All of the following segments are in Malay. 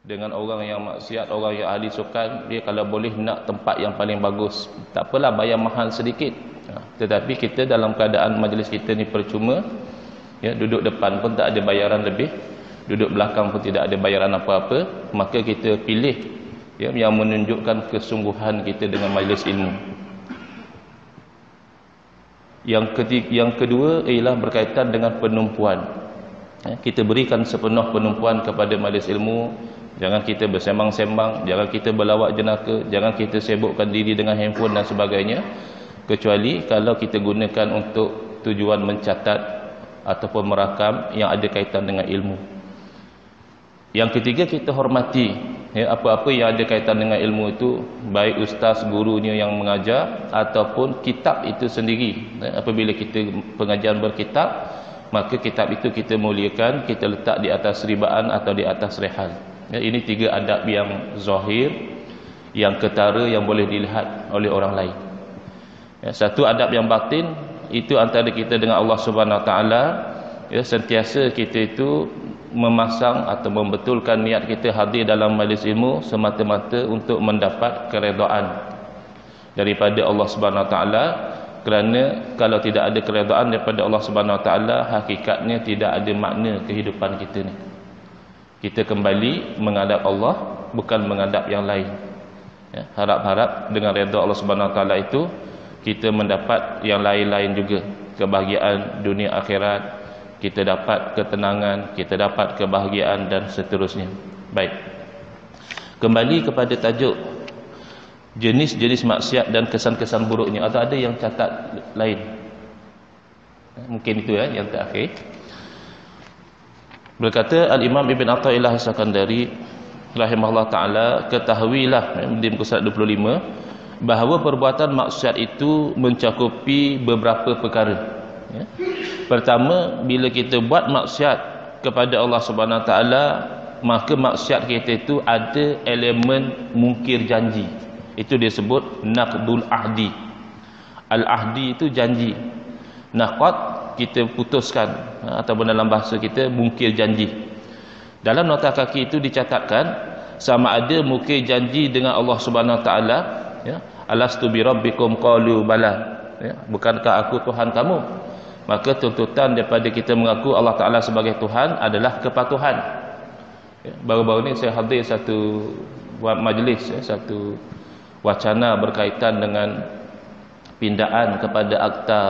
dengan orang yang maksiat, orang yang ahli sukan, dia kalau boleh nak tempat yang paling bagus, tak apalah bayar mahal sedikit. Tetapi kita dalam keadaan majlis kita ni percuma, ya, duduk depan pun tak ada bayaran lebih, duduk belakang pun tidak ada bayaran apa-apa, maka kita pilih, ya, yang menunjukkan kesungguhan kita dengan majlis ilmu. Yang kedua ialah berkaitan dengan penumpuan. Kita berikan sepenuh penumpuan kepada majlis ilmu. Jangan kita bersembang-sembang, jangan kita berlawak jenaka, jangan kita sibukkan diri dengan handphone dan sebagainya, kecuali kalau kita gunakan untuk tujuan mencatat ataupun merakam yang ada kaitan dengan ilmu. Yang ketiga, kita hormati, ya, apa-apa yang ada kaitan dengan ilmu itu, baik ustaz, gurunya yang mengajar ataupun kitab itu sendiri. Apabila kita pengajian berkitab, maka kitab itu kita muliakan, kita letak di atas ribaan atau di atas rehal. Ya, ini tiga adab yang zahir, yang ketara, yang boleh dilihat oleh orang lain. Ya, satu adab yang batin, itu antara kita dengan Allah Subhanahu Wa Taala. Ya, sentiasa kita itu memasang atau membetulkan niat kita hadir dalam majlis ilmu semata-mata untuk mendapat keredaan daripada Allah Subhanahu Wa Taala. Kerana kalau tidak ada keredaan daripada Allah Subhanahu Wa Taala, hakikatnya tidak ada makna kehidupan kita ni. Kita kembali menghadap Allah, bukan menghadap yang lain. Ya, harap-harap dengan redha Allah Subhanahu Wa Taala itu kita mendapat yang lain-lain juga, kebahagiaan dunia akhirat, kita dapat ketenangan, kita dapat kebahagiaan dan seterusnya. Baik. Kembali kepada tajuk jenis-jenis maksiat dan kesan-kesan buruknya. Atau ada yang catat lain? Mungkin itu ya yang terakhir. Berkata Al-Imam Ibn Atha'illah As-Sakandari rahimahullah ta'ala, ketahuilah di muka surat 25 bahawa perbuatan maksiat itu mencakupi beberapa perkara. Ya. Pertama, bila kita buat maksiat kepada Allah Subhanahu Wa Taala, maka maksiat kita itu ada elemen mungkir janji. Itu disebut naqdul ahdi. Al-ahdi itu janji. Naqad kita putuskan, ataupun dalam bahasa kita mungkir janji. Dalam nota kaki itu dicatatkan sama ada mungkir janji dengan Allah Subhanahu Wa Taala, ya, alastu bi rabbikum qalu bala, ya, bukankah aku Tuhan kamu? Maka tuntutan daripada kita mengaku Allah Taala sebagai Tuhan adalah kepatuhan. Ya, baru-baru ni saya hadir satu majlis, ya, satu wacana berkaitan dengan pindaan kepada Akta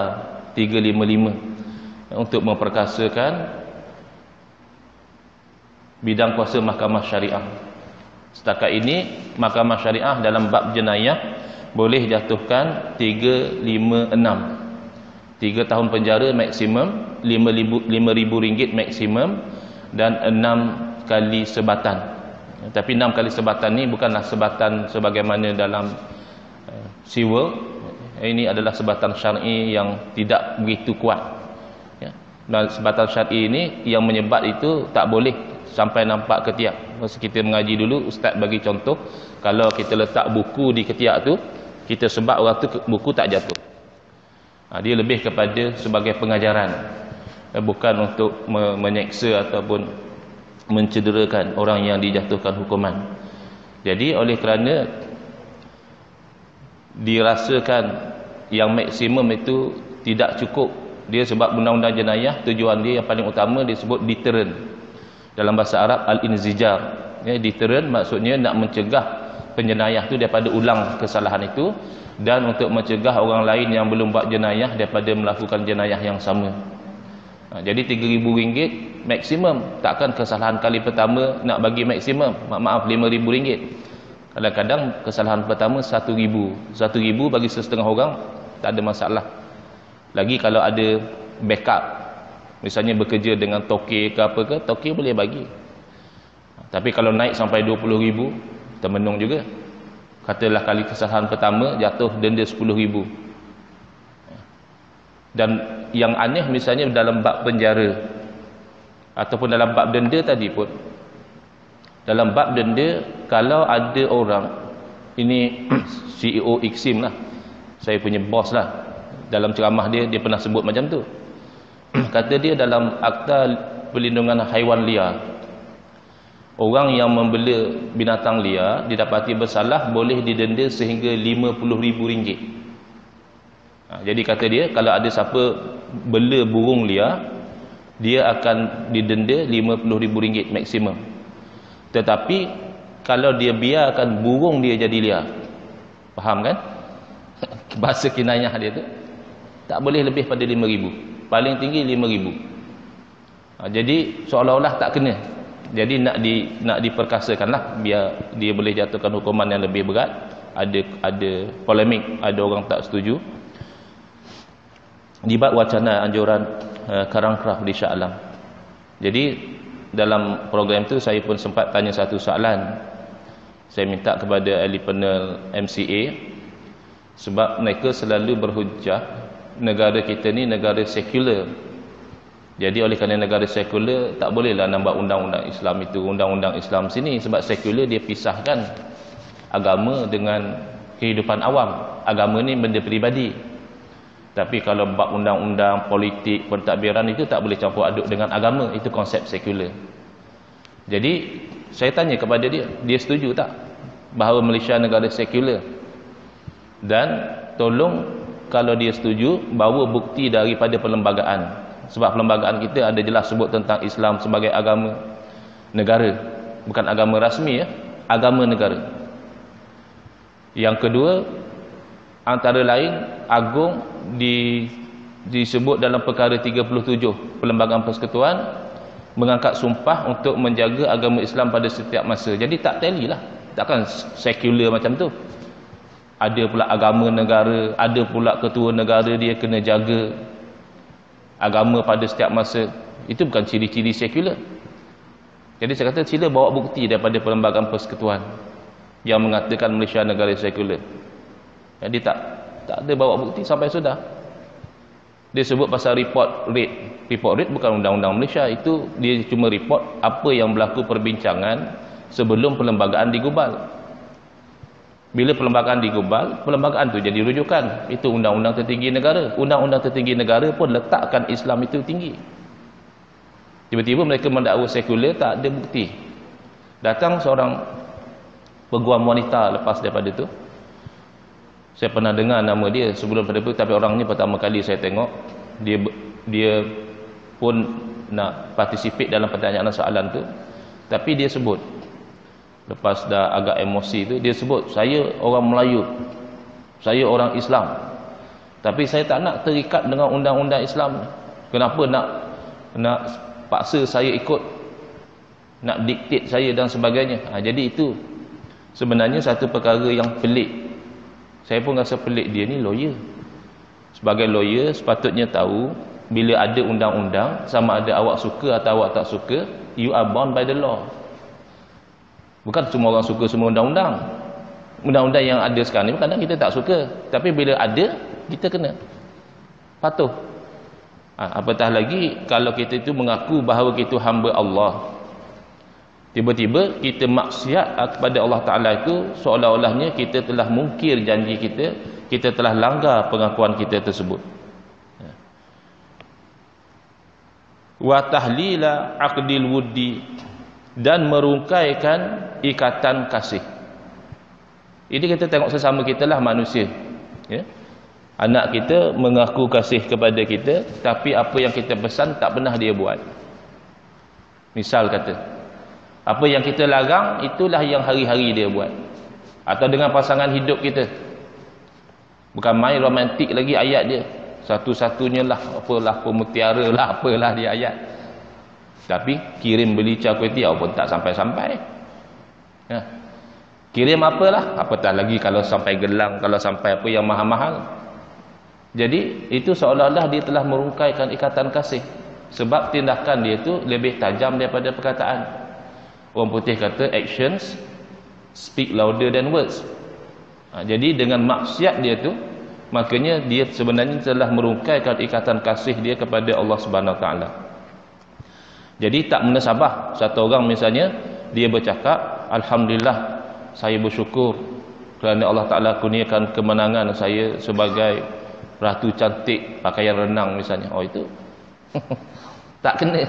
355 untuk memperkasakan bidang kuasa mahkamah syariah. Setakat ini mahkamah syariah dalam bab jenayah boleh jatuhkan 356, 3 tahun penjara maksimum, RM5,000 maksimum, dan 6 kali sebatan. Tapi 6 kali sebatan ni bukanlah sebatan sebagaimana dalam civil. Ini adalah sebatan syar'i yang tidak begitu kuat. Ya. Dan sebatan syar'i ini yang menyebat itu tak boleh sampai nampak ketiak. Masa kita mengaji dulu, ustaz bagi contoh, kalau kita letak buku di ketiak tu, kita sebab orang tu buku tak jatuh. Dia lebih kepada sebagai pengajaran, bukan untuk menyeksa ataupun mencederakan orang yang dijatuhkan hukuman. Jadi oleh kerana dirasakan yang maksimum itu tidak cukup, dia sebab undang-undang jenayah, tujuan dia yang paling utama disebut deterrent. Dalam bahasa Arab al-inzijar, ya, deterrent maksudnya nak mencegah penjenayah itu daripada ulang kesalahan itu, dan untuk mencegah orang lain yang belum buat jenayah daripada melakukan jenayah yang sama. Jadi RM3,000 maksimum. Takkan kesalahan kali pertama nak bagi maksimum, maaf RM5,000. Kadang-kadang kesalahan pertama RM1,000. RM1,000 bagi setengah orang tak ada masalah. Lagi kalau ada backup, misalnya bekerja dengan toke ke apa ke, toke boleh bagi. Tapi kalau naik sampai RM20,000, termenung juga. Katalah kali kesalahan pertama jatuh denda RM10,000. Dan yang aneh misalnya dalam bab penjara ataupun dalam bab denda tadi pun, dalam bab denda, kalau ada orang, ini CEO Iksim lah, saya punya bos lah, dalam ceramah dia pernah sebut macam tu. Kata dia dalam Akta Perlindungan Haiwan Liar, Orang yang membela binatang liar didapati bersalah boleh didenda sehingga RM50,000. Jadi kata dia, kalau ada siapa bela burung liar, dia akan didenda RM50,000 maksimum. Tetapi kalau dia biarkan burung dia jadi liar, faham kan? Bahasa kinayah dia tu, tak boleh lebih pada RM5,000, paling tinggi RM5,000. Jadi seolah-olah tak kena. Jadi nak diperkasakanlah biar dia boleh jatuhkan hukuman yang lebih berat. Ada polemik, ada orang tak setuju. Di bab wacana anjuran Karangkraf di Shah Alam. Jadi dalam program tu saya pun sempat tanya satu soalan. Saya minta kepada ahli panel MCA, sebab mereka selalu berhujah negara kita ni negara sekular. Jadi oleh kerana negara sekular, tak bolehlah nampak undang-undang Islam itu, undang-undang Islam sini, sebab sekular dia pisahkan agama dengan kehidupan awam. Agama ni benda peribadi. Tapi kalau bab undang-undang politik, pentadbiran itu tak boleh campur aduk dengan agama, itu konsep sekular. Jadi saya tanya kepada dia, dia setuju tak bahawa Malaysia negara sekular? Dan tolong kalau dia setuju, bawa bukti daripada perlembagaan. Sebab perlembagaan kita ada jelas sebut tentang Islam sebagai agama negara, bukan agama rasmi, agama negara. Yang kedua, antara lain agung disebut dalam perkara 37 Perlembagaan Persekutuan mengangkat sumpah untuk menjaga agama Islam pada setiap masa. Jadi tak tally lah, takkan sekular macam tu. Ada pula agama negara, ada pula ketua negara dia kena jaga agama pada setiap masa. Itu bukan ciri-ciri sekular. Jadi saya kata sila bawa bukti daripada Perlembagaan Persekutuan yang mengatakan Malaysia negara sekular. Jadi tak ada bawa bukti sampai sudah. Dia sebut pasal report rate. Report rate bukan undang-undang Malaysia, itu dia cuma report apa yang berlaku perbincangan sebelum perlembagaan digubal. Bila perlembagaan digubal, perlembagaan tu jadi rujukan. Itu undang-undang tertinggi negara. Undang-undang tertinggi negara pun letakkan Islam itu tinggi. Tiba-tiba mereka mendakwa sekular, tak ada bukti. Datang seorang peguam wanita lepas daripada tu. Saya pernah dengar nama dia sebelum pada itu, tapi orang ni pertama kali saya tengok. Dia pun nak participate dalam pertanyaan soalan tu. Tapi dia sebut, lepas dah agak emosi tu, dia sebut, saya orang Melayu, saya orang Islam, tapi saya tak nak terikat dengan undang-undang Islam. Kenapa nak paksa saya ikut, nak diktate saya dan sebagainya. Jadi itu sebenarnya satu perkara yang pelik. Saya pun rasa pelik. Dia ni lawyer. Sebagai lawyer sepatutnya tahu bila ada undang-undang, sama ada awak suka atau awak tak suka, you are bound by the law. Bukan semua orang suka semua undang-undang. Undang-undang yang ada sekarang ni kadang kita tak suka, tapi bila ada, kita kena patuh. Apatah lagi kalau kita itu mengaku bahawa kita hamba Allah, tiba-tiba kita maksiat kepada Allah Ta'ala, itu seolah-olahnya kita telah mungkir janji kita telah langgar pengakuan kita tersebut. Wa tahlila aqdil wuddi, dan merungkaikan ikatan kasih. Ini kita tengok sesama kita lah, manusia, ya? Anak kita mengaku kasih kepada kita, tapi apa yang kita pesan tak pernah dia buat. Misal kata, apa yang kita larang, itulah yang hari-hari dia buat. Atau dengan pasangan hidup kita, bukan main romantik lagi ayat dia, satu-satunya lah, apalah pemutiara lah, apalah dia ayat. Tapi kirim beli char kway teow pun tak sampai-sampai, ya. Kirim apalah, apatah lagi kalau sampai gelang, kalau sampai apa yang mahal-mahal. Jadi itu seolah-olah dia telah merungkaikan ikatan kasih, sebab tindakan dia tu lebih tajam daripada perkataan. Orang putih kata actions speak louder than words. Jadi dengan maksiat dia tu, makanya dia sebenarnya telah merungkaikan ikatan kasih dia kepada Allah Subhanahu Wa Taala. Jadi tak menasabah satu orang misalnya dia bercakap, alhamdulillah, saya bersyukur kerana Allah Ta'ala kurniakan kemenangan saya sebagai ratu cantik pakaian renang misalnya. Oh itu tak kena.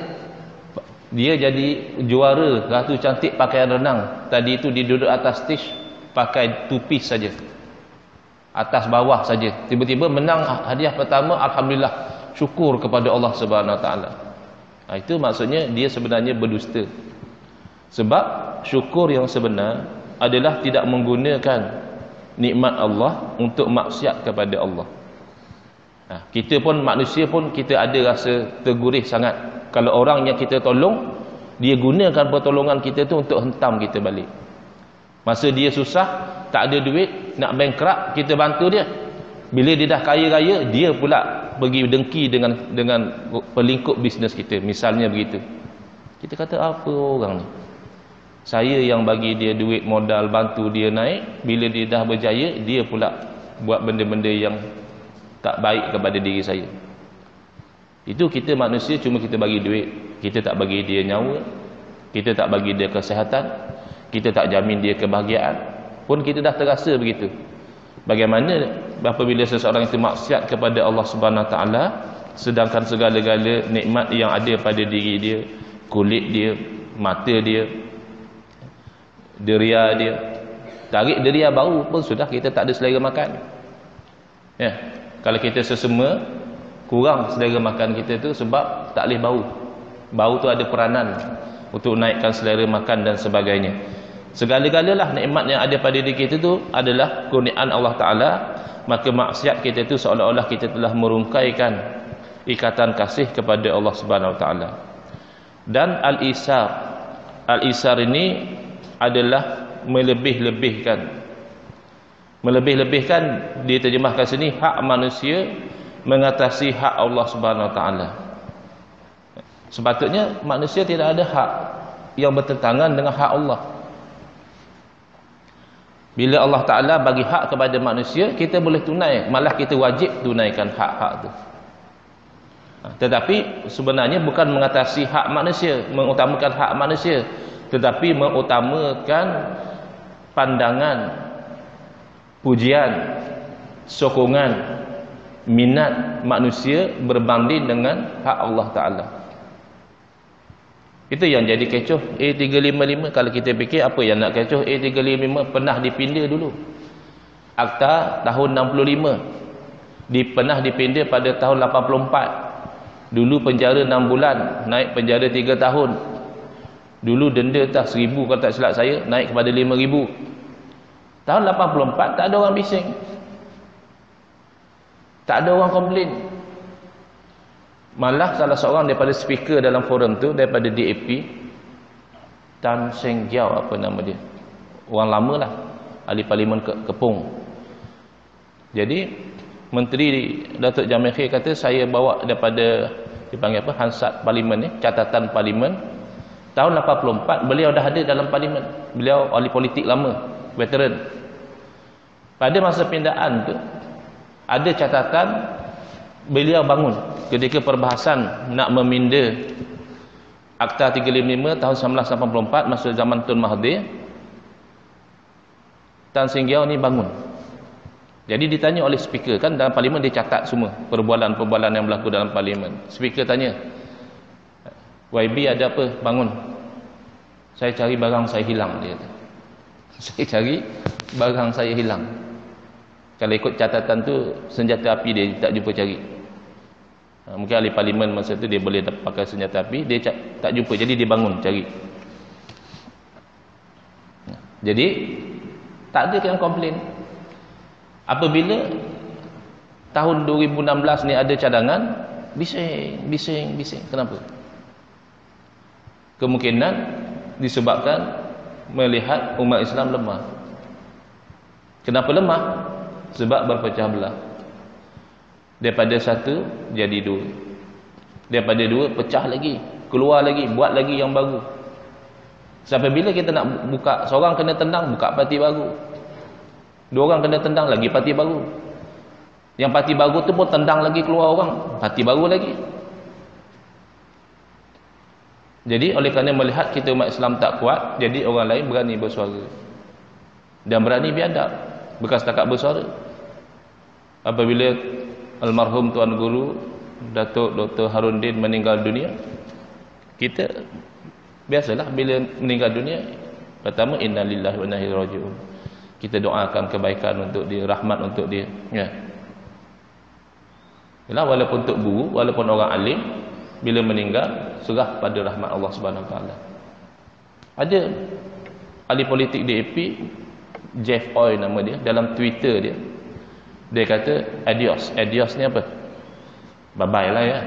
Dia jadi juara Ratu Cantik pakaian renang. Tadi itu dia duduk atas stage pakai tupi saja, atas bawah saja. Tiba-tiba menang hadiah pertama, alhamdulillah, syukur kepada Allah Subhanahu Wa Taala. Itu maksudnya dia sebenarnya berdusta. Sebab syukur yang sebenar adalah tidak menggunakan nikmat Allah untuk maksiat kepada Allah. Kita pun manusia pun kita ada rasa tergurih sangat kalau orang yang kita tolong, dia gunakan pertolongan kita tu untuk hentam kita balik. Masa dia susah, tak ada duit, nak bankrupt, kita bantu dia. Bila dia dah kaya raya, dia pula pergi dengki dengan pelingkup bisnes kita, misalnya begitu. Kita kata, apa orang ni? Saya yang bagi dia duit modal, bantu dia naik, bila dia dah berjaya, dia pula buat benda-benda yang tak baik kepada diri saya. Itu kita manusia cuma kita bagi duit, kita tak bagi dia nyawa, kita tak bagi dia kesihatan, kita tak jamin dia kebahagiaan, pun kita dah terasa begitu. Bagaimana apabila seseorang itu maksiat kepada Allah Subhanahu Wa Taala, sedangkan segala-gala nikmat yang ada pada diri dia, kulit dia, mata dia, deria dia, tarik deria bau pun sudah kita tak ada selera makan. Kalau kita sesama kurang selera makan kita tu sebab tak boleh bau. Bau tu ada peranan untuk naikkan selera makan dan sebagainya. Segala-galalah nikmat yang ada pada diri kita tu adalah kurniaan Allah Ta'ala. Maka maksiat kita tu seolah-olah kita telah merungkaikan ikatan kasih kepada Allah Subhanahu Wa Ta'ala. Dan al-isar, al-isar ini adalah melebih-lebihkan. Melebih-lebihkan diterjemahkan sini hak manusia mengatasi hak Allah Subhanahu Wa Taala. Sepatutnya manusia tidak ada hak yang bertentangan dengan hak Allah. Bila Allah Taala bagi hak kepada manusia, kita boleh tunai, malah kita wajib tunaikan hak-hak itu. Tetapi sebenarnya bukan mengatasi hak manusia, mengutamakan hak manusia, tetapi mengutamakan pandangan, pujian, sokongan, minat manusia berbanding dengan hak Allah Ta'ala. Itu yang jadi kecoh A355. Kalau kita fikir apa yang nak kecoh A355, pernah dipindah dulu. Akta tahun 65, pernah dipindah pada tahun 84. Dulu penjara 6 bulan, naik penjara 3 tahun. Dulu denda tak 1,000 kalau tak silap saya, naik kepada 5,000. Tahun 84 tak ada orang bising, tak ada orang komplain. Malah salah seorang daripada speaker dalam forum tu, daripada DAP, Tan Seng Giau, apa nama dia, orang lama lah, ahli parlimen Kepung. Jadi Menteri Datuk Jamil Khair kata, saya bawa daripada dipanggil apa, Hansard Parlimen ni, catatan parlimen tahun 84. Beliau dah ada dalam parlimen, beliau ahli politik lama, veteran. Pada masa pindaan tu ada catatan beliau bangun ketika perbahasan nak meminda Akta 355 tahun 1984 masa zaman Tun Mahathir. Tan Seng Giau ni bangun. Jadi ditanya oleh speaker, kan dalam parlimen dia catat semua perbualan-perbualan yang berlaku dalam parlimen. Speaker tanya, YB ada apa? Bangun. Saya cari barang saya hilang, dia kata. Saya cari barang saya hilang. Kalau ikut catatan tu, senjata api dia tak jumpa cari. Mungkin ahli parlimen masa tu dia boleh pakai senjata api, dia tak jumpa, jadi dia bangun cari. Jadi tak ada yang komplain. Apabila tahun 2016 ni ada cadangan, bising. Kenapa? Kemungkinan disebabkan melihat umat Islam lemah. Kenapa lemah? Sebab berpecah belah. Daripada satu jadi dua, daripada dua pecah lagi, keluar lagi, buat lagi yang baru. Sampai bila kita nak buka, seorang kena tendang, buka parti baru, dua orang kena tendang, lagi parti baru, yang parti baru tu pun tendang lagi, keluar orang, parti baru lagi. Jadi oleh kerana melihat kita umat Islam tak kuat, jadi orang lain berani bersuara dan berani biadab, bukan setakat bersuara. Apabila almarhum Tuan Guru Datuk Dr. Harun Din meninggal dunia, kita Biasalah bila meninggal dunia, pertama innalillahi wa inna ilaihi raji'un. Kita doakan kebaikan untuk dia, rahmat untuk dia, ya. Yalah, walaupun tok guru, walaupun orang alim, bila meninggal serah pada rahmat Allah Subhanahu Wa Taala. Ada ahli politik DAP, Jeff Oy nama dia, dalam Twitter dia, dia kata adios. Adios ni apa? Bye bye lah, ya.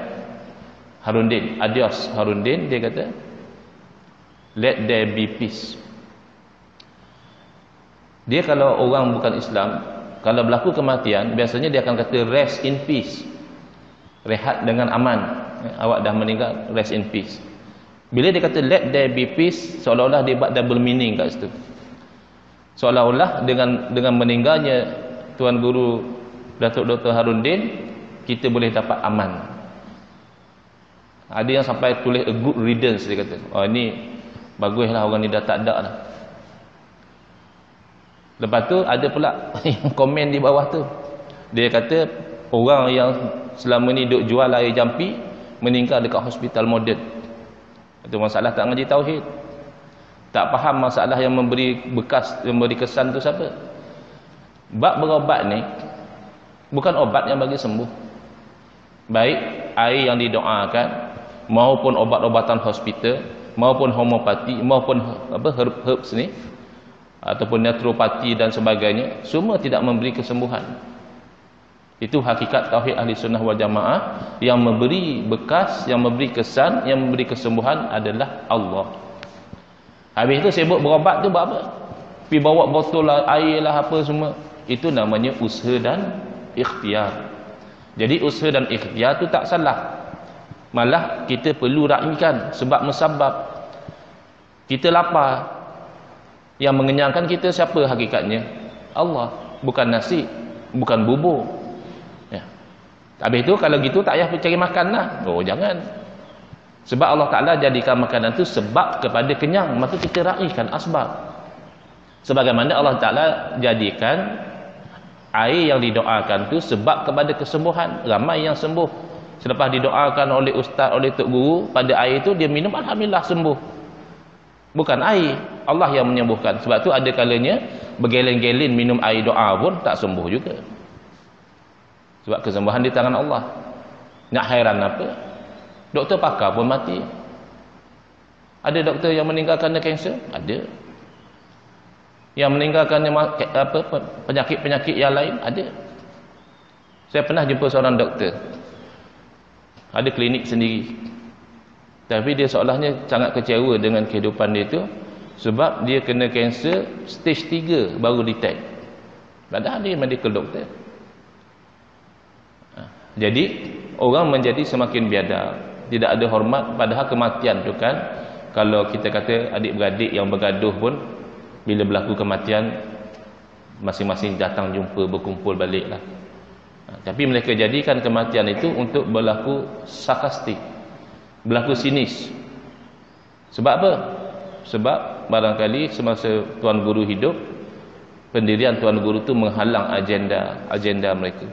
Harundin, adios Harundin, dia kata let there be peace. Dia kalau orang bukan Islam, kalau berlaku kematian, biasanya dia akan kata rest in peace, rehat dengan aman. Awak dah meninggal, rest in peace. Bila dia kata let there be peace, seolah-olah dia buat double meaning kat situ. Seolah-olah dengan meninggalnya Tuan Guru Datuk Dr. Harundin, kita boleh dapat aman. Ada yang sampai tulis a good riddance, dia kata. Oh, ini baguslah, orang ni dah tak ada dah. Lepas tu ada pula yang komen di bawah tu. Dia kata orang yang selama ni duk jual air jampi meninggal dekat hospital moden. Itu masalah tak ngaji tauhid. Tak faham masalah yang memberi bekas, memberi kesan tu siapa? Bab berobat ni bukan obat yang bagi sembuh. Baik air yang didoakan maupun obat-obatan hospital maupun homeopati maupun herbs ni ataupun naturopati dan sebagainya, semua tidak memberi kesembuhan. Itu hakikat tauhid ahli sunnah wal jamaah. Yang memberi bekas, yang memberi kesan, yang memberi kesembuhan adalah Allah. Habis itu sibuk berobat tu buat apa? Pergi bawa botol lah, air lah, apa semua. Itu namanya usaha dan ikhtiar. Jadi usaha dan ikhtiar tu tak salah. Malah kita perlu raikan sebab musabab. Kita lapar, yang mengenyangkan kita siapa hakikatnya? Allah, bukan nasi, bukan bubur, ya. Habis itu kalau gitu tak payah cari makan lah. Oh, jangan. Sebab Allah Ta'ala jadikan makanan itu sebab kepada kenyang, maka kita raikan asbab. Sebagaimana Allah Ta'ala jadikan air yang didoakan itu sebab kepada kesembuhan. Ramai yang sembuh selepas didoakan oleh ustaz, oleh tok guru, pada air itu dia minum, alhamdulillah sembuh. Bukan air, Allah yang menyembuhkan. Sebab tu ada kalanya bergelin-gelin minum air doa pun tak sembuh juga. Sebab kesembuhan di tangan Allah. Nak hairan apa? Doktor pakar pun mati. Ada doktor yang meninggal kerana kanser? Ada. Yang meninggal kerana penyakit-penyakit yang lain? Ada. Saya pernah jumpa seorang doktor, ada klinik sendiri. Tapi dia seolahnya sangat kecewa dengan kehidupan dia tu, sebab dia kena kanser stage 3 baru detect. Padahal dia medical doctor. Jadi orang menjadi semakin biadab, tidak ada hormat. Padahal kematian tu kan, kalau kita kata adik-beradik yang bergaduh pun, bila berlaku kematian masing-masing datang jumpa, berkumpul balik lah. Tapi mereka jadikan kematian itu untuk berlaku sarkastik, berlaku sinis. Sebab apa? Sebab barangkali semasa Tuan Guru hidup, pendirian Tuan Guru itu menghalang agenda mereka.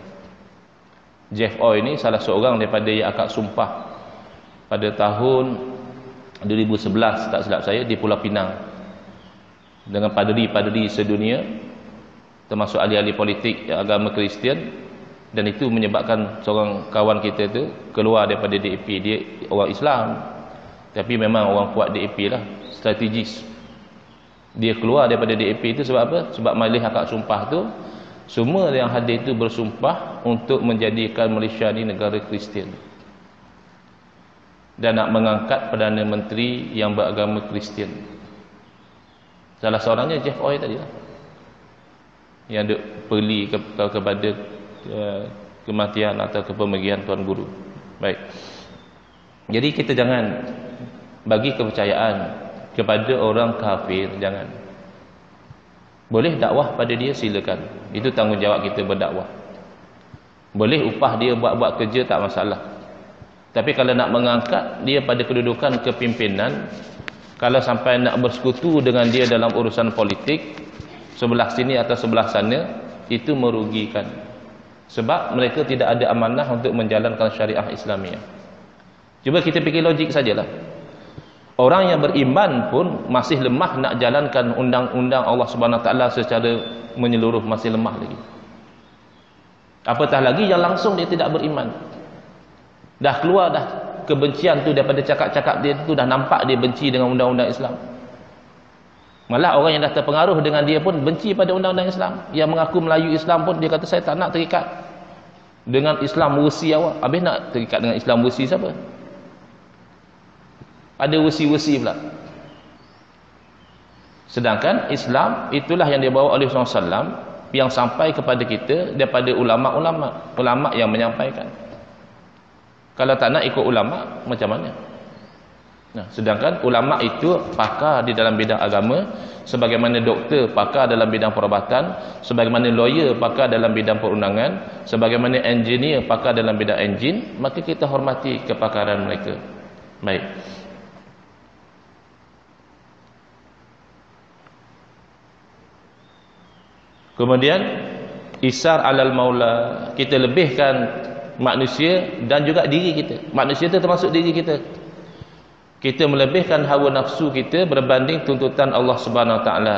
Jeff Oy ini salah seorang daripada yang akad sumpah pada tahun 2011 tak silap saya di Pulau Pinang dengan padri-padri sedunia, termasuk ahli-ahli politik agama Kristian. Dan itu menyebabkan seorang kawan kita tu keluar daripada DAP. Dia orang Islam, tapi memang orang kuat DAP lah, strategis. Dia keluar daripada DAP itu sebab apa? Sebab majlis akad sumpah tu, semua yang hadir itu bersumpah untuk menjadikan Malaysia ni negara Kristian dan nak mengangkat Perdana Menteri yang beragama Kristian. Salah seorangnya Jeff Oy tadi lah, yang duk perli kepada kematian atau kepemergian Tuan Guru. Baik. Jadi kita jangan bagi kepercayaan kepada orang kafir, jangan. Boleh dakwah pada dia, silakan. Itu tanggungjawab kita berdakwah. Boleh upah dia buat-buat kerja, tak masalah. Tapi kalau nak mengangkat dia pada kedudukan kepimpinan, kalau sampai nak bersekutu dengan dia dalam urusan politik, sebelah sini atau sebelah sana, itu merugikan. Sebab mereka tidak ada amanah untuk menjalankan syariah Islamiah. Cuba kita fikir logik sajalah. Orang yang beriman pun masih lemah nak jalankan undang-undang Allah Subhanahu Wa Taala secara menyeluruh, masih lemah lagi. Apatah lagi yang langsung dia tidak beriman. Dah keluar dah kebencian tu daripada cakap-cakap dia tu, dah nampak dia benci dengan undang-undang Islam. Malah orang yang dah terpengaruh dengan dia pun benci pada undang-undang Islam. Yang mengaku Melayu Islam pun dia kata saya tak nak terikat dengan Islam wesi awak. Habis nak terikat dengan Islam wesi siapa? Ada wesi-wesi pula. Sedangkan Islam itulah yang dibawa oleh Rasulullah SAW, yang sampai kepada kita daripada ulama yang menyampaikan. Kalau tak nak ikut ulama, macam mana? Nah, sedangkan ulama itu pakar di dalam bidang agama, sebagaimana doktor pakar dalam bidang perubatan, sebagaimana lawyer pakar dalam bidang perundangan, sebagaimana engineer pakar dalam bidang enjin, maka kita hormati kepakaran mereka. Baik. Kemudian isar alal maula, kita lebihkan manusia dan juga diri kita. Manusia itu termasuk diri kita. Kita melebihkan hawa nafsu kita berbanding tuntutan Allah Subhanahu Wa Taala.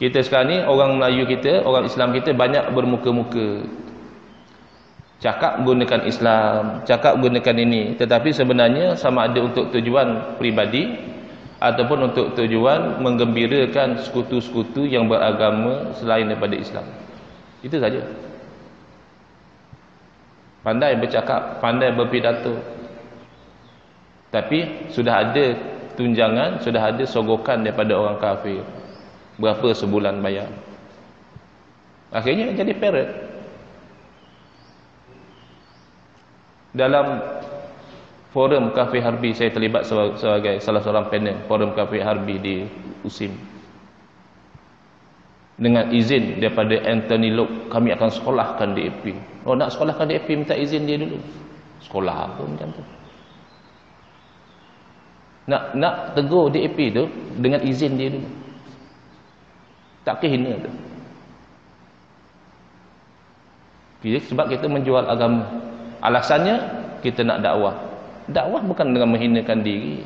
Kita sekarang ni, orang Melayu kita, orang Islam kita banyak bermuka-muka, cakap gunakan Islam, cakap gunakan ini, tetapi sebenarnya sama ada untuk tujuan pribadi ataupun untuk tujuan menggembirakan sekutu-sekutu yang beragama selain daripada Islam. Itu saja. Pandai bercakap, pandai berpidato, tapi sudah ada tunjangan, sudah ada sogokan daripada orang kafir. Berapa sebulan bayar? Akhirnya jadi parrot. Dalam forum Cafe Harbi, saya terlibat sebagai salah seorang panel forum Cafe Harbi di USIM. Dengan izin daripada Anthony Locke, kami akan sekolahkan DAP. Oh, nak sekolahkan DAP minta izin dia dulu. Sekolah apa macam tu? Nak tegur DAP tu dengan izin dia dulu. Tak kehina tu. Sebab kita menjual agama. Alasannya kita nak dakwah. Dakwah bukan dengan menghinakan diri.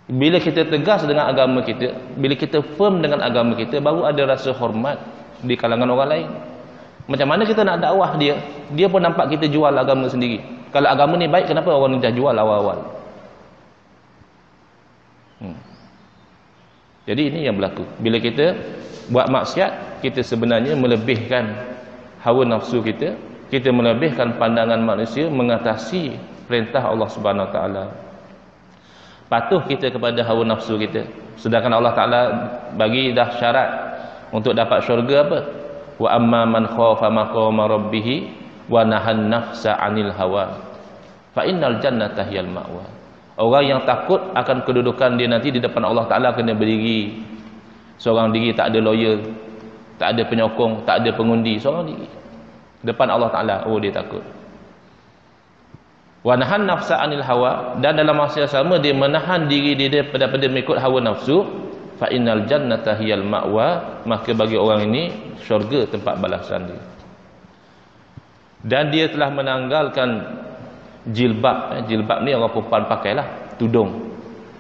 Bila kita tegas dengan agama kita, bila kita firm dengan agama kita, baru ada rasa hormat di kalangan orang lain. Macam mana kita nak dakwah dia? Dia pun nampak kita jual agama sendiri. Kalau agama ni baik, kenapa orang ni dah jual awal-awal? Jadi ini yang berlaku. Bila kita buat maksiat, kita sebenarnya melebihkan hawa nafsu kita, kita melebihkan pandangan manusia mengatasi perintah Allah Subhanahu Wa Taala. Patuh kita kepada hawa nafsu kita. Sedangkan Allah Taala bagi dah syarat untuk dapat syurga apa? Wa amma man khafa maqama rabbih wa nahan nafsa 'anil hawa fa innal jannata hiyal ma'wa. Orang yang takut akan kedudukan dia nanti di depan Allah Taala kena berdiri seorang diri, tak ada lawyer, tak ada penyokong, tak ada pengundi, seorang diri depan Allah Taala. Oh, dia takut. Wa nahan nafsa 'anil hawa, dan dalam masa yang sama dia menahan diri dia daripada mengikut hawa nafsu. Fa innal jannata hiyal ma'wa, maka bagi orang ini syurga tempat balasan dia. Dan dia telah menanggalkan jilbab. Jilbab ni orang perempuan pakailah, tudung.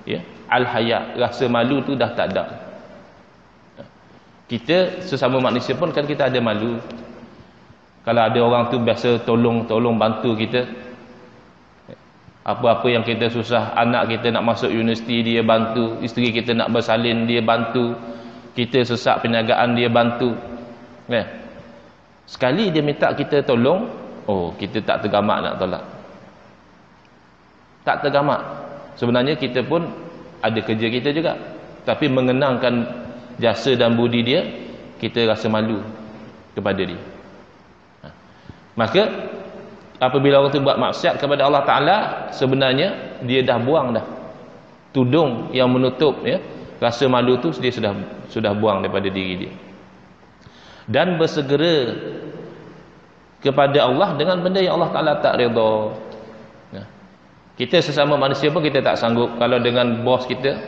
Ya, al-haya, rasa malu tu dah tak ada. Kita sesama manusia pun kan kita ada malu. Kalau ada orang tu biasa tolong bantu kita, apa-apa yang kita susah, anak kita nak masuk universiti dia bantu, isteri kita nak bersalin dia bantu, kita sesak perniagaan dia bantu. Sekali dia minta kita tolong, oh, kita tak tergamak nak tolak. Tak tergamak. Sebenarnya kita pun ada kerja kita juga, tapi mengenangkan jasa dan budi dia, kita rasa malu kepada dia. Maka apabila orang tu buat maksiat kepada Allah Ta'ala, sebenarnya dia dah buang dah tudung yang menutup, ya, rasa malu tu dia sudah buang daripada diri dia, dan bersegera kepada Allah dengan benda yang Allah Ta'ala tak redha. Kita sesama manusia pun kita tak sanggup kalau dengan bos kita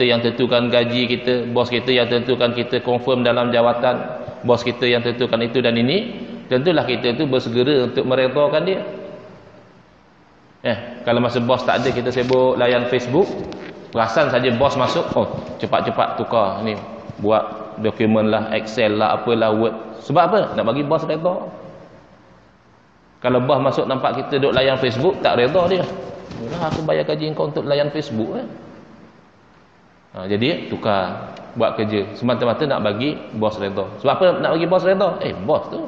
yang tentukan gaji kita, bos kita yang tentukan kita confirm dalam jawatan, bos kita yang tentukan itu dan ini, tentulah kita itu bersegera untuk meredhakan dia. Kalau masa bos tak ada, kita sibuk layan Facebook, perasan saja bos masuk, oh cepat-cepat tukar ni, buat dokumen lah, Excel lah, apalah, Word. Sebab apa? Nak bagi bos redha. Kalau bos masuk nampak kita duk layan Facebook, tak redha dia. Yalah, aku bayar gaji kau untuk layan Facebook jadi tukar, buat kerja semata-mata nak bagi bos redha. Sebab apa nak bagi bos redha? Bos tu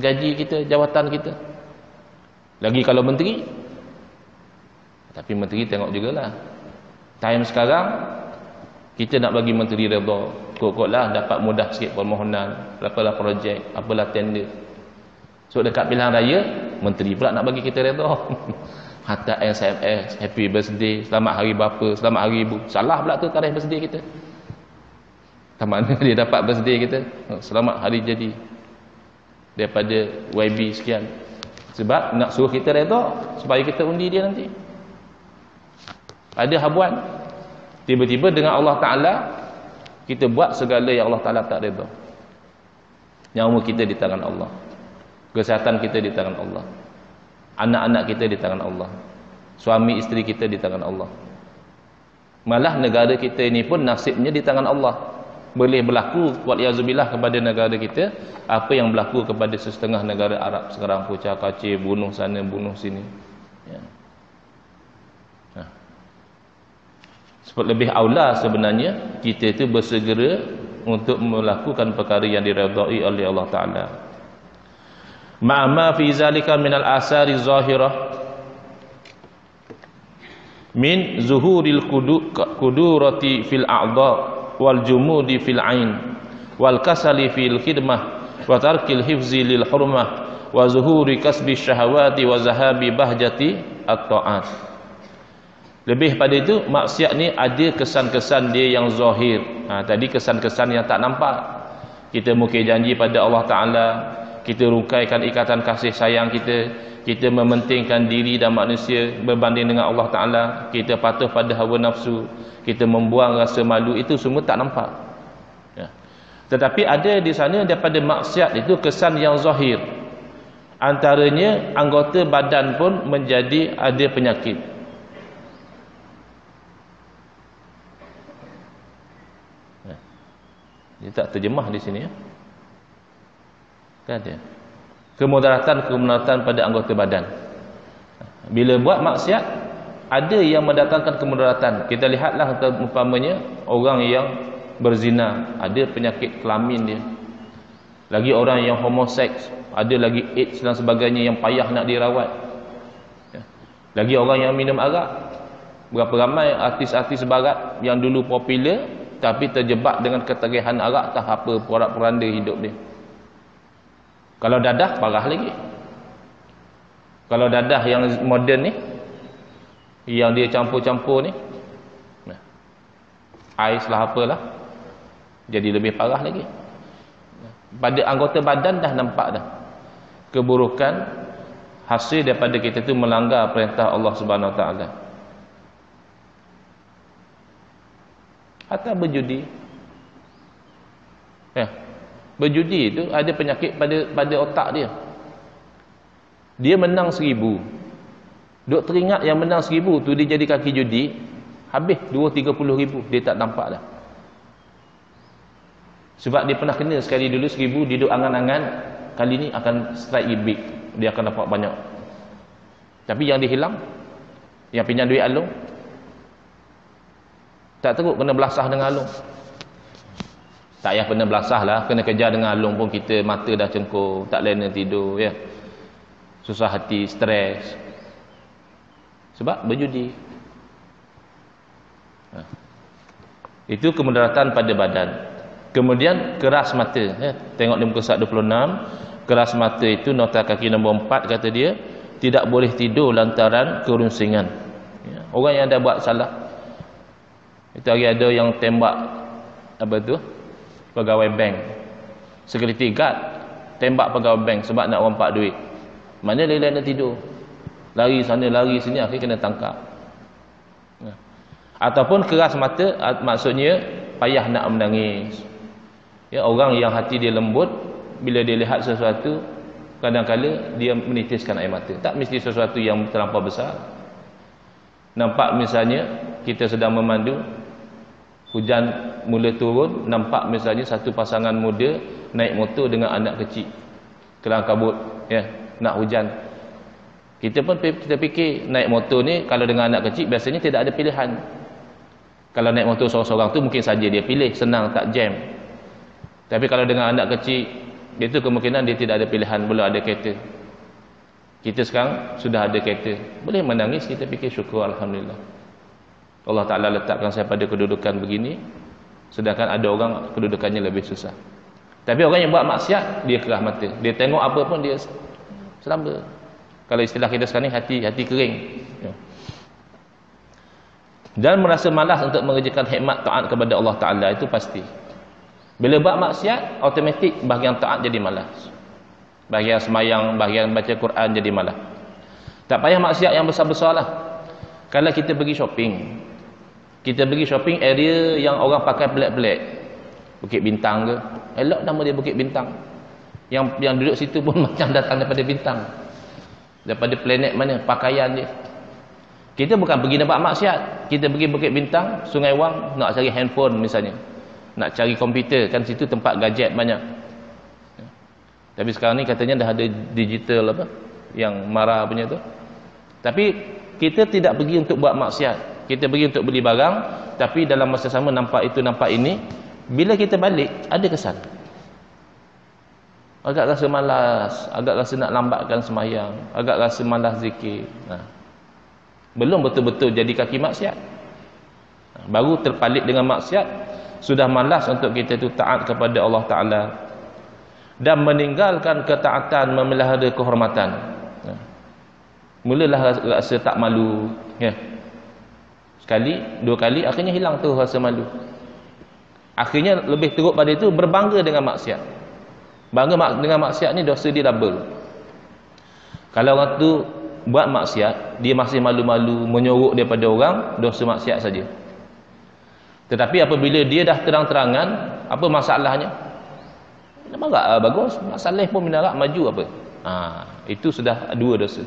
gaji kita, jawatan kita. Lagi kalau menteri. Tapi menteri tengok jugalah, time sekarang kita nak bagi menteri redha, kok-koklah dapat mudah sikit permohonan, apalah projek, apalah tender. So dekat pilihan raya, menteri pula nak bagi kita redha. Hantar SMS, happy birthday, selamat hari bapa, selamat hari ibu. Salah pula tu tarikh birthday kita. Tak mana dia dapat birthday kita, selamat hari jadi daripada YB sekian. Sebab nak suruh kita redha supaya kita undi dia nanti. Ada habuan. Tiba-tiba dengan Allah Ta'ala kita buat segala yang Allah Ta'ala tak redha. Nyawa kita di tangan Allah, kesihatan kita di tangan Allah, anak-anak kita di tangan Allah, suami isteri kita di tangan Allah. Malah negara kita ini pun nasibnya di tangan Allah. Boleh berlaku waliyazubillah kepada negara kita apa yang berlaku kepada setengah negara Arab sekarang, pecah-kacir, bunuh sana bunuh sini. Sebab lebih aula sebenarnya kita itu bersegera untuk melakukan perkara yang diredai oleh Allah Ta'ala. Ma'ama fi zalika minal asari zahirah min zuhuril kudurati fil a'dha wal jumudi fil ain wal kasali fil khidmah wa tarkil hifzi lil hurmah wa zuhuri kasbi syahawati wa zahabi bahjati at-ta'at. Lebih pada itu, maksiat ni ada kesan-kesan dia yang zahir. Tadi kesan-kesan yang tak nampak. Kita mungkin janji pada Allah Ta'ala, kita rukaikan ikatan kasih sayang kita, kita mementingkan diri dan manusia berbanding dengan Allah Ta'ala, kita patuh pada hawa nafsu, kita membuang rasa malu, itu semua tak nampak. Tetapi ada di sana daripada maksiat itu kesan yang zahir. Antaranya anggota badan pun menjadi ada penyakit. Dia tak terjemah di sini kan dia. Kemudaratan pada anggota badan. Bila buat maksiat, ada yang mendatangkan kemudaratan. Kita lihatlah umpamanya orang yang berzina, ada penyakit kelamin dia. Lagi orang yang homoseks, ada lagi AIDS dan sebagainya yang payah nak dirawat. Lagi orang yang minum arak. Berapa ramai artis-artis barat yang dulu popular tapi terjebak dengan ketagihan arak, tak apa porak-poranda hidup dia. Kalau dadah parah lagi. Kalau dadah yang moden ni, yang dia campur-campur ni, ais lah apalah, jadi lebih parah lagi. Pada anggota badan dah nampak dah keburukan hasil daripada kita tu melanggar perintah Allah Subhanahu Wa Taala. Atau berjudi. Berjudi itu ada penyakit pada otak dia. Dia menang 1000. Duk teringat yang menang 1000 tu dia jadi kaki judi, habis 20-30 ribu dia tak nampak dah. Sebab dia pernah kena sekali dulu 1000, dia duk angan-angan kali ni akan strike big, dia akan dapat banyak. Tapi yang dihilang, yang pinjam duit Along, tak teruk kena belasah dengan Along. Tak payah kena belasah lah, kena kejar dengan Along pun kita mata dah cengkur, tak lena tidur ya. Susah hati, stres. Sebab berjudi. Itu kemudaratan pada badan. Kemudian keras mata ya. Tengok di muka surat 26, keras mata itu nota kaki nombor 4 kata dia, tidak boleh tidur lantaran kerunsingan ya. Orang yang dah buat salah. Itu hari ada yang tembak apa tu? Pegawai bank. Security guard tembak pegawai bank sebab nak rompak duit. Mana dia nak tidur? Lari sana lari sini, akhirnya kena tangkap. Ataupun keras mata maksudnya payah nak menangis. Ya, orang yang hati dia lembut bila dia lihat sesuatu kadang-kala dia menitiskan air mata. Tak mesti sesuatu yang terlampau besar. Nampak misalnya kita sedang memandu, hujan mula turun, nampak misalnya satu pasangan muda naik motor dengan anak kecil kelang kabut, ya, nak hujan. Kita pun kita fikir naik motor ni kalau dengan anak kecil biasanya tidak ada pilihan. Kalau naik motor seorang-seorang tu mungkin saja dia pilih, senang, tak jam. Tapi kalau dengan anak kecil, itu kemungkinan dia tidak ada pilihan, belum ada kereta. Kita sekarang sudah ada kereta, boleh menangis, kita fikir syukur, alhamdulillah. Allah Ta'ala letakkan saya pada kedudukan begini, sedangkan ada orang kedudukannya lebih susah. Tapi orang yang buat maksiat, dia kerah mata, dia tengok apa pun dia selamba. Kalau istilah kita sekarang ni, hati kering, ya. Dan merasa malas untuk mengerjakan hikmat taat kepada Allah Ta'ala, itu pasti. Bila buat maksiat, automatik bahagian taat jadi malas, bahagian semayang, bahagian baca Quran jadi malas. Tak payah maksiat yang besar-besar lah. Kalau kita pergi shopping, kita pergi shopping area yang orang pakai pelik-pelik, Bukit Bintang ke, elok nama dia Bukit Bintang, yang duduk situ pun macam datang daripada bintang, daripada planet mana, pakaian dia. Kita bukan pergi nak buat maksiat, kita pergi Bukit Bintang, Sungai Wang, nak cari handphone misalnya, nak cari komputer, kan situ tempat gadget banyak. Tapi sekarang ni katanya dah ada digital apa, yang marah punya tu. Tapi kita tidak pergi untuk buat maksiat, kita pergi untuk beli barang, tapi dalam masa sama nampak itu nampak ini. Bila kita balik, ada kesan, agak rasa malas, agak rasa nak lambatkan semayang, agak rasa malas zikir. Belum betul-betul jadi kaki maksiat, baru terpalit dengan maksiat, sudah malas untuk kita tu taat kepada Allah Ta'ala dan meninggalkan ketaatan, memelihara kehormatan. Mulalah rasa tak malu, ya. Sekali, dua kali, akhirnya hilang tu rasa malu. Akhirnya lebih teruk pada itu, berbangga dengan maksiat. Bangga dengan maksiat ni dosa dia double. Kalau orang tu buat maksiat, dia masih malu-malu, menyorok daripada orang, dosa maksiat saja. Tetapi apabila dia dah terang-terangan, apa masalahnya? Nampak bagus, masalah pun minarak maju apa? Itu sudah dua dosa.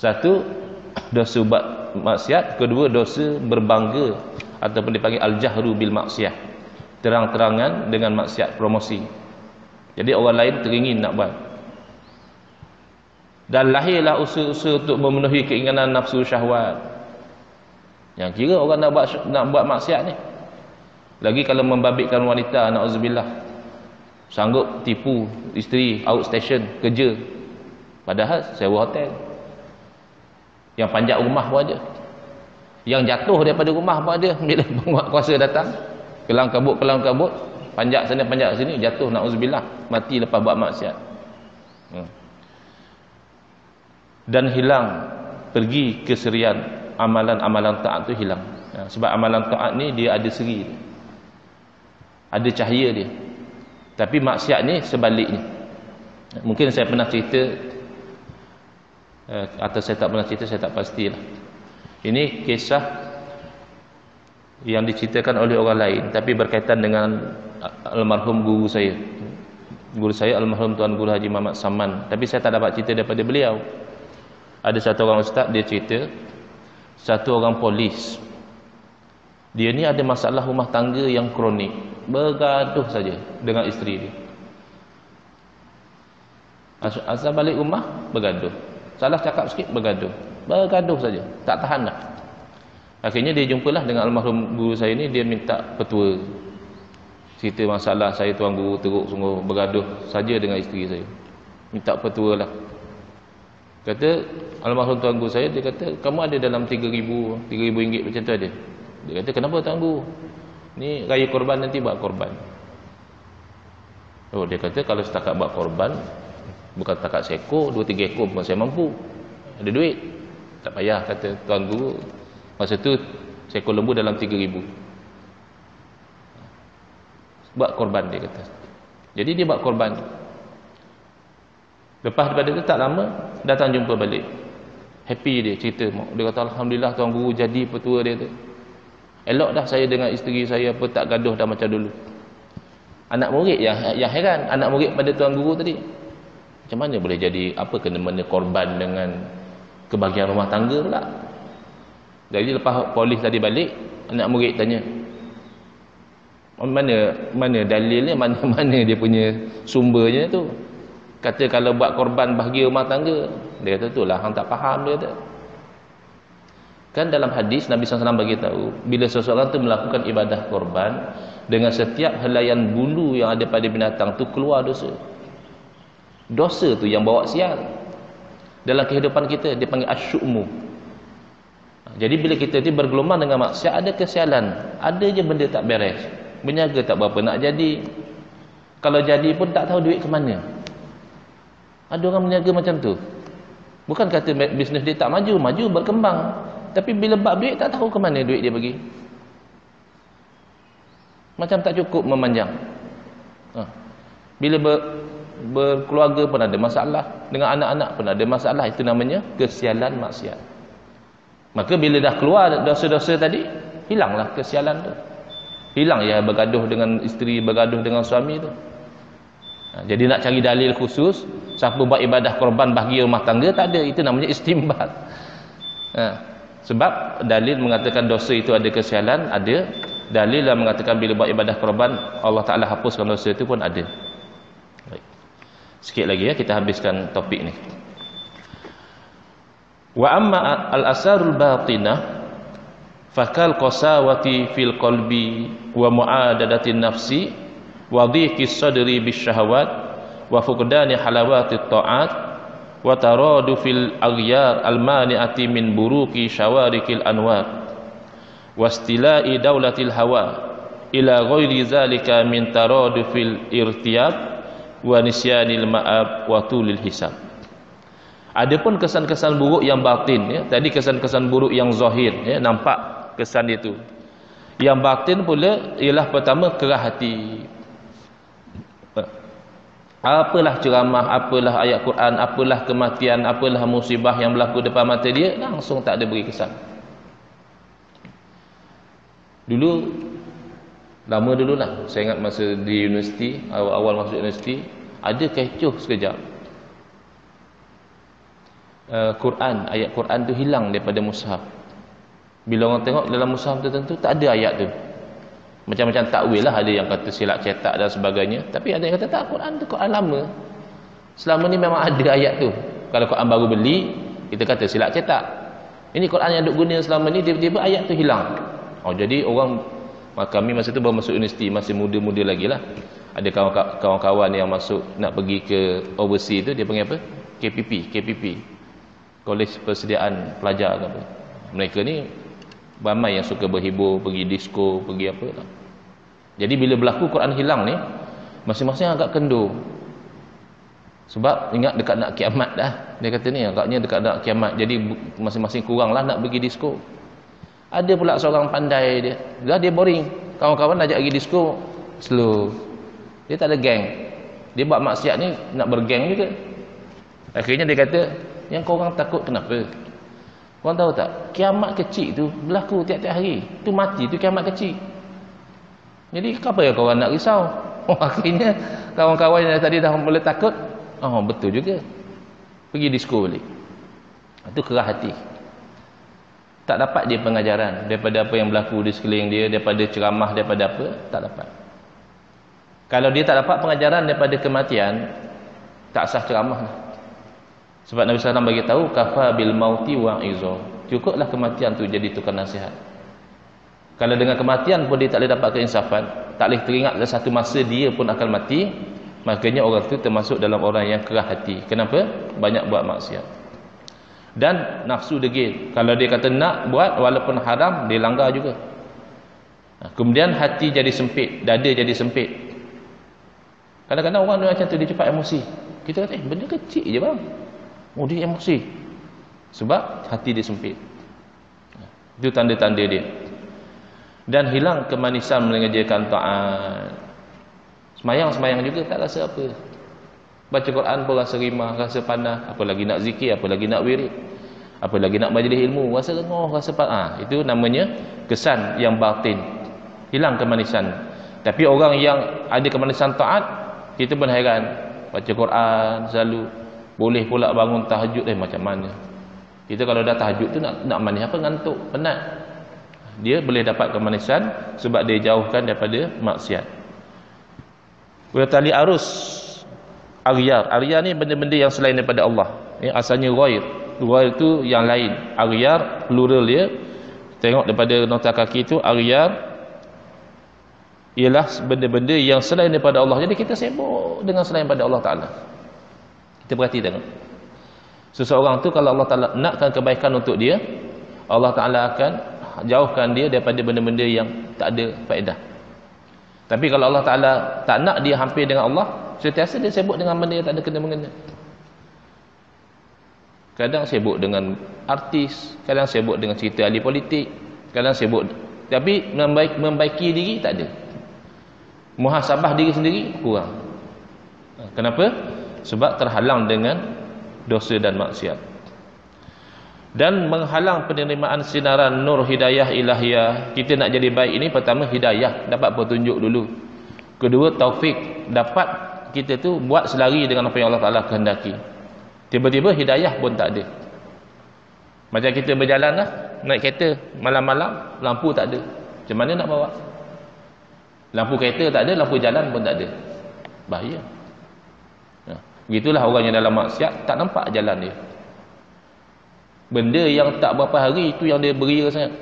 Satu, dosa buat maksiat. Kedua, dosa berbangga ataupun dipanggil al-jahru bil maksiat, terang-terangan dengan maksiat, promosi. Jadi orang lain teringin nak buat. Dan lahirlah usaha-usaha untuk memenuhi keinginan nafsu syahwat. Yang kira orang nak buat maksiat ni, lagi kalau membabitkan wanita, na'udzubillah, sanggup tipu isteri outstation kerja, padahal sewa hotel. Yang panjat rumah pun ada, yang jatuh daripada rumah pun ada. Bila penguasa datang, kelang kabut, panjat sana panjat sini, jatuh, na'udzubillah, mati lepas buat maksiat. Dan hilang, pergi keserian amalan-amalan taat tu hilang. Sebab amalan taat ni dia ada seri, ada cahaya dia. Tapi maksiat ni sebaliknya. Mungkin saya pernah cerita, atau saya tak pernah cerita, saya tak pastilah. Ini kisah yang diceritakan oleh orang lain, tapi berkaitan dengan almarhum guru saya. Guru saya almarhum Tuan Guru Haji Muhammad Saman. Tapi saya tak dapat cerita daripada beliau. Ada satu orang ustaz, dia cerita, satu orang polis, dia ni ada masalah rumah tangga yang kronik, bergaduh saja dengan isteri dia. Asal balik rumah bergaduh, salah cakap sikit bergaduh saja, tak tahan dah. Akhirnya dia jumpalah dengan almarhum guru saya ni, dia minta petua. Cerita masalah saya, tuan guru teruk sungguh, bergaduh saja dengan isteri saya, minta petua lah. Kata almarhum tuan guru saya, dia kata kamu ada dalam 3,000 ringgit macam tu ada. Dia kata kenapa tuan guru, ni raya korban, nanti buat korban. Oh, dia kata kalau setakat buat korban, bukan setakat seekor, 2-3 ekor pun saya mampu, ada duit, tak payah. Kata tuan guru, masa tu seekor lembu dalam 3,000, buat korban, dia kata. Jadi dia buat korban. Lepas daripada itu tak lama, datang jumpa balik, happy dia, cerita. Dia kata alhamdulillah tuan guru jadi petua dia tu. Elok dah saya dengan isteri saya, apa tak gaduh dah macam dulu. Anak murid yang heran, anak murid pada tuan guru tadi. Macam mana boleh jadi apa kena-mena korban dengan kebahagiaan rumah tangga pula? Jadi lepas polis tadi balik, anak murid tanya, mana dalilnya, mana dia punya sumbernya tu. Kata kalau buat korban bahagia rumah tangga. Dia kata itulah hang tak faham, dia kata. Kan dalam hadis Nabi SAW bagi tahu, bila seseorang tu melakukan ibadah korban, dengan setiap helaian bulu yang ada pada binatang tu keluar dosa. Dosa tu yang bawa sial. Dalam kehidupan kita dia panggil asyu'mu. Jadi bila kita ni bergelombang dengan maksiat, ada kesialan, ada je benda tak beres. Berniaga tak berapa nak jadi. Kalau jadi pun tak tahu duit ke mana. Ada orang berniaga macam tu. Bukan kata bisnes dia tak maju, maju berkembang. Tapi bila bab duit tak tahu ke mana duit dia pergi. Macam tak cukup memanjang. Bila berkeluarga pun ada masalah, dengan anak-anak pun ada masalah. Itu namanya kesialan maksiat. Maka bila dah keluar dosa-dosa tadi, hilanglah kesialan tu. Hilang ya bergaduh dengan isteri, bergaduh dengan suami tu. Jadi nak cari dalil khusus siapa buat ibadah korban bahagia rumah tangga, tak ada. Itu namanya istimbat. Sebab dalil mengatakan dosa itu ada kesialan, ada. Dalil yang mengatakan bila buat ibadah korban Allah Ta'ala hapuskan dosa itu pun ada. Baik. Sikit lagi ya, kita habiskan topik ni. Wa amma al-asarul batinah fakal qasawati fil qalbi wa mu'adadatin nafsi wa dhiqis sadri bisyahawat wa fuqdani halawatit ta'at wa taradu fil aghyar al-mani'ati min buruki syawarikil anwar wastila'i daulatil hawa ila ghairi zalika min taradu fil irtiyab wa nisyanil ma'ab wa tulil hisab. Adapun kesan-kesan buruk yang batin ya, tadi kesan-kesan buruk yang zahir ya, nampak kesan itu. Yang batin pula ialah pertama kerah hati. Apalah ceramah, apalah ayat Quran, apalah kematian, apalah musibah yang berlaku depan mata dia, langsung tak ada beri kesan. Dulu, lama dululah, saya ingat masa di universiti, awal masuk universiti, ada kecoh sekejap. Quran, ayat Quran tu hilang daripada mushaf. Bila orang tengok dalam mushaf tertentu tak ada ayat tu. Macam-macam takwil lah, ada yang kata silap cetak dan sebagainya, tapi ada yang kata tak, Quran tu Quran lama. Selama ni memang ada ayat tu. Kalau Quran baru beli, kita kata silap cetak. Ini Quran yang duk guna selama ni, tiba-tiba ayat tu hilang. Jadi orang, kami masa tu baru masuk universiti, masih muda-muda lagi lah. Ada kawan-kawan yang masuk nak pergi ke overseas tu, dia panggil apa? KPP, Kolej Persediaan Pelajar ke apa. Mereka ni ramai yang suka berhibur, pergi disco, pergi apa lah. Jadi bila berlaku Quran hilang ni, masing-masing agak kendur. Sebab ingat dekat nak kiamat dah. Dia kata ni agaknya dekat nak kiamat. Jadi masing-masing kuranglah nak pergi disco. Ada pula seorang pandai dia. Dah dia boring. Kawan-kawan ajak pergi disco, slow. Dia tak ada geng. Dia buat maksiat ni nak bergeng juga. Akhirnya dia kata, yang korang takut kenapa? Korang tahu tak? Kiamat kecil tu berlaku tiap-tiap hari. Tu mati tu kiamat kecil. Jadi apa yang korang nak risau? Akhirnya kawan-kawan yang tadi dah mula takut, betul juga. Pergi disco balik. Itu kerah hati. Tak dapat dia pengajaran daripada apa yang berlaku di sekeliling dia, daripada ceramah, daripada apa, tak dapat. Kalau dia tak dapat pengajaran daripada kematian, tak sah ceramah lah. Sebab Nabi SAW bagi tahu kafa bil mauti wa'izo. Cukuplah kematian tu jadi tukar nasihat. Kalau dengan kematian pun dia tak boleh dapat keinsafan, tak boleh teringat satu masa dia pun akan mati, makanya orang tu termasuk dalam orang yang kerah hati. Kenapa? Banyak buat maksiat. Dan nafsu degil. Kalau dia kata nak buat walaupun haram, dia langgar juga. Kemudian hati jadi sempit, dada jadi sempit. Kadang-kadang orang macam tu, dia cepat emosi. Kita kata, benda kecil je bang. Dia emosi. Sebab hati dia sempit. Itu tanda-tanda dia. Dan hilang kemanisan mengerjakan taat. Semayang-semayang juga tak rasa apa. Baca Quran pun rasa rimah, rasa panah. Apa lagi nak zikir, apa lagi nak wirid, apa lagi nak majlis ilmu, rasa lengoh, rasa panah. Itu namanya kesan yang batin. Hilang kemanisan. Tapi orang yang ada kemanisan taat, kita pun heran. baca Quran selalu, boleh pula bangun tahajud. Macam mana kita kalau dah tahajud tu nak manis apa, ngantuk, penat. Dia boleh dapat kemanisan sebab dia jauhkan daripada maksiat. Wa tali arus aghyar. Aghyar ni benda-benda yang selain daripada Allah. Asalnya ghair. Ghair tu yang lain. Aghyar plural dia. Tengok daripada nota kaki tu, aghyar ialah benda-benda yang selain daripada Allah. Jadi kita sibuk dengan selain daripada Allah Ta'ala. Kita perhati tengok. Seseorang tu kalau Allah Ta'ala nakkan kebaikan untuk dia, Allah Ta'ala akan jauhkan dia daripada benda-benda yang tak ada faedah. Tapi kalau Allah Ta'ala tak nak dia hampir dengan Allah, sentiasa dia sibuk dengan benda yang tak ada kena-mengena. Kadang sibuk dengan artis, kadang sibuk dengan cerita ahli politik, kadang sibuk, tapi membaiki diri tak ada. Muhasabah diri sendiri kurang. Kenapa? Sebab terhalang dengan dosa dan maksiat. Dan menghalang penerimaan sinaran nur hidayah ilahiyah. Kita nak jadi baik ini, pertama hidayah, dapat petunjuk dulu. Kedua taufik, dapat kita tu buat selari dengan apa yang Allah Ta'ala kehendaki. Tiba-tiba hidayah pun tak ada. Macam kita berjalan lah, naik kereta malam-malam, lampu tak ada, macam mana nak bawa? Lampu kereta tak ada, lampu jalan pun tak ada, bahaya. Begitulah orang yang dalam maksiat, tak nampak jalan dia. Benda yang tak berapa hari itu yang dia beria sangat.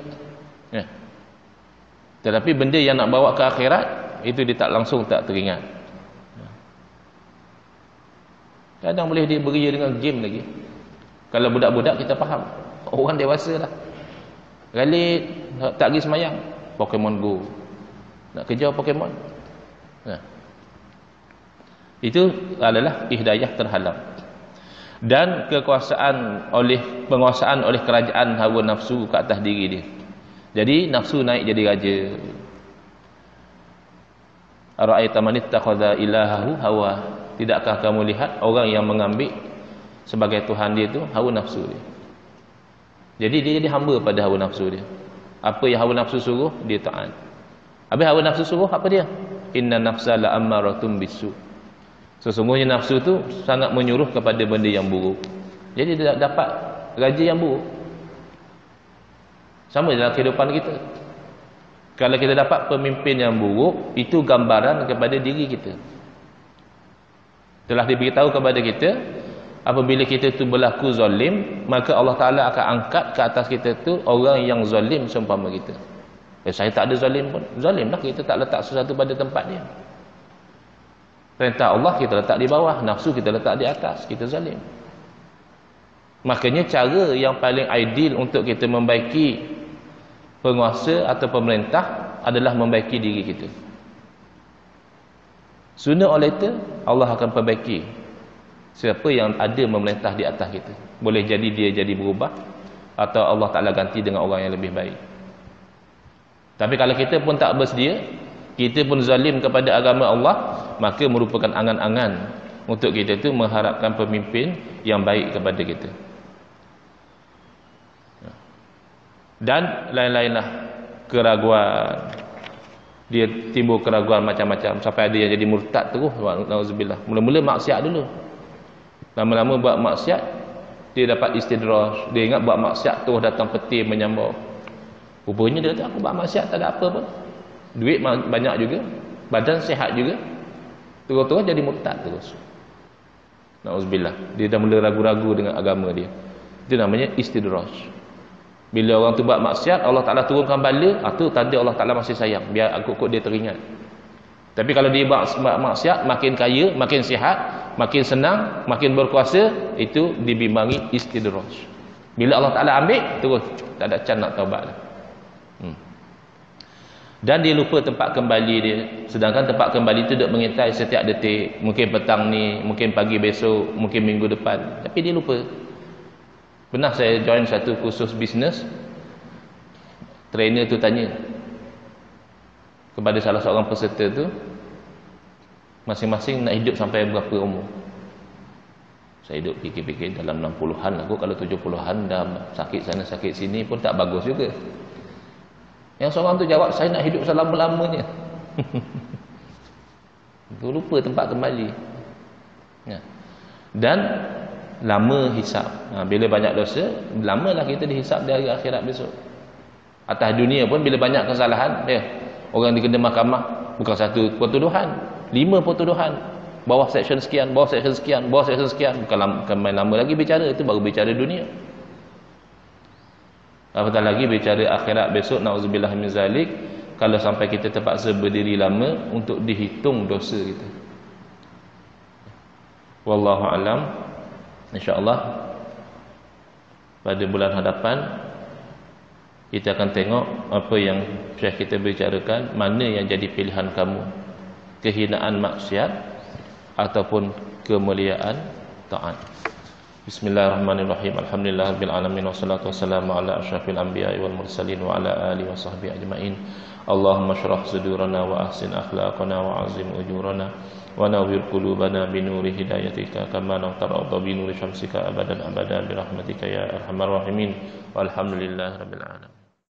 Tetapi benda yang nak bawa ke akhirat, itu dia tak langsung tak teringat. Kadang boleh dia beria dengan game lagi. Kalau budak-budak kita faham. Orang dewasa dah, galit, tak pergi semayang, Pokemon Go, nak kejar Pokemon. Itu adalah hidayah terhalang. Dan penguasaan oleh kerajaan hawa nafsu ke atas diri dia. Jadi nafsu naik jadi raja. Ara'aita man ittakhadha ilahahu hawa. Tidakkah kamu lihat orang yang mengambil sebagai Tuhan dia tu hawa nafsu dia. Jadi dia jadi hamba pada hawa nafsu dia. Apa yang hawa nafsu suruh, dia taat. Habis hawa nafsu suruh apa dia? Inna nafsa la ammaratum bisu. Sesungguhnya nafsu tu sangat menyuruh kepada benda yang buruk. Jadi dia dapat raja yang buruk. Sama dalam kehidupan kita. Kalau kita dapat pemimpin yang buruk, itu gambaran kepada diri kita. Telah diberitahu kepada kita, apabila kita tu berlaku zalim, maka Allah Ta'ala akan angkat ke atas kita tu orang yang zalim seumpama kita. Saya tak ada zalim pun. Zalim lah, kita tak letak sesuatu pada tempat dia. Perintah Allah kita letak di bawah, nafsu kita letak di atas, kita zalim. Makanya cara yang paling ideal untuk kita membaiki penguasa atau pemerintah adalah membaiki diri kita. Sooner or later Allah akan perbaiki siapa yang ada memerintah di atas kita. Boleh jadi dia jadi berubah, atau Allah Ta'ala ganti dengan orang yang lebih baik. Tapi kalau kita pun tak bersedia, kita pun zalim kepada agama Allah, maka merupakan angan-angan untuk kita tu mengharapkan pemimpin yang baik kepada kita. Dan lain-lainlah keraguan. Dia timbul keraguan macam-macam, sampai ada yang jadi murtad terus. Nauzubillah. Mula-mula maksiat dulu, lama-lama buat maksiat, dia dapat istidraj. Dia ingat buat maksiat terus datang petir menyambar. Rupanya dia kata, aku buat maksiat tak ada apa pun, duit banyak juga, badan sihat juga, terus-terus jadi murtad terus. Nauzubillah. Dia dah mula ragu-ragu dengan agama dia. Itu namanya istidraj. Bila orang tu buat maksiat, Allah Ta'ala turunkan bala, itu tanda Allah Ta'ala masih sayang, biar akut-akut dia teringat. Tapi kalau dia buat maksiat, makin kaya, makin sihat, makin senang, makin berkuasa, itu dibimbangi istidraj. Bila Allah Ta'ala ambil, terus tak ada can nak taubat dah. Dan dia lupa tempat kembali dia. Sedangkan tempat kembali itu duk mengintai setiap detik. Mungkin petang ni, mungkin pagi besok, mungkin minggu depan. Tapi dia lupa. Pernah saya join satu kursus bisnes. Trainer tu tanya kepada salah seorang peserta tu, masing-masing nak hidup sampai berapa umur? Saya hidup fikir-fikir dalam 60-an lah. Kalau 70-an dah sakit sana sakit sini pun tak bagus juga. Yang seorang tu jawab, saya nak hidup selama-lamanya. Lupa tempat kembali. Ya. Dan lama hisap. Bila banyak dosa, lamalah kita dihisap di hari akhirat besok. Atas dunia pun bila banyak kesalahan, orang dikena mahkamah bukan satu pertuduhan, 5 pertuduhan. Bawah seksyen sekian, bawah seksyen sekian, bawah seksyen sekian. Bukan main lama lagi bicara, itu baru bicara dunia. Apatah lagi bicara akhirat besok, na'udzubillah min zalik, kalau sampai kita terpaksa berdiri lama untuk dihitung dosa kita. Wallahu alam. InsyaAllah pada bulan hadapan kita akan tengok apa yang Syekh kita bicarakan, mana yang jadi pilihan kamu, kehinaan maksiat ataupun kemuliaan taat. Bismillahirrahmanirrahim. Alhamdulillahirabbil alamin wassalatu wassalamu ala asyrafil anbiya'i wal mursalin wa ala alihi washabbihi ajmain. Allahumma shrah sudurana wa ahsin akhlaqana wa azim ujurana wa nawwir qulubana bi nuri hidayatika kama naqtarada bi nuri syamsika abadan abada bi rahmatika ya arhamar rahimin. Walhamdulillahirabbil alamin.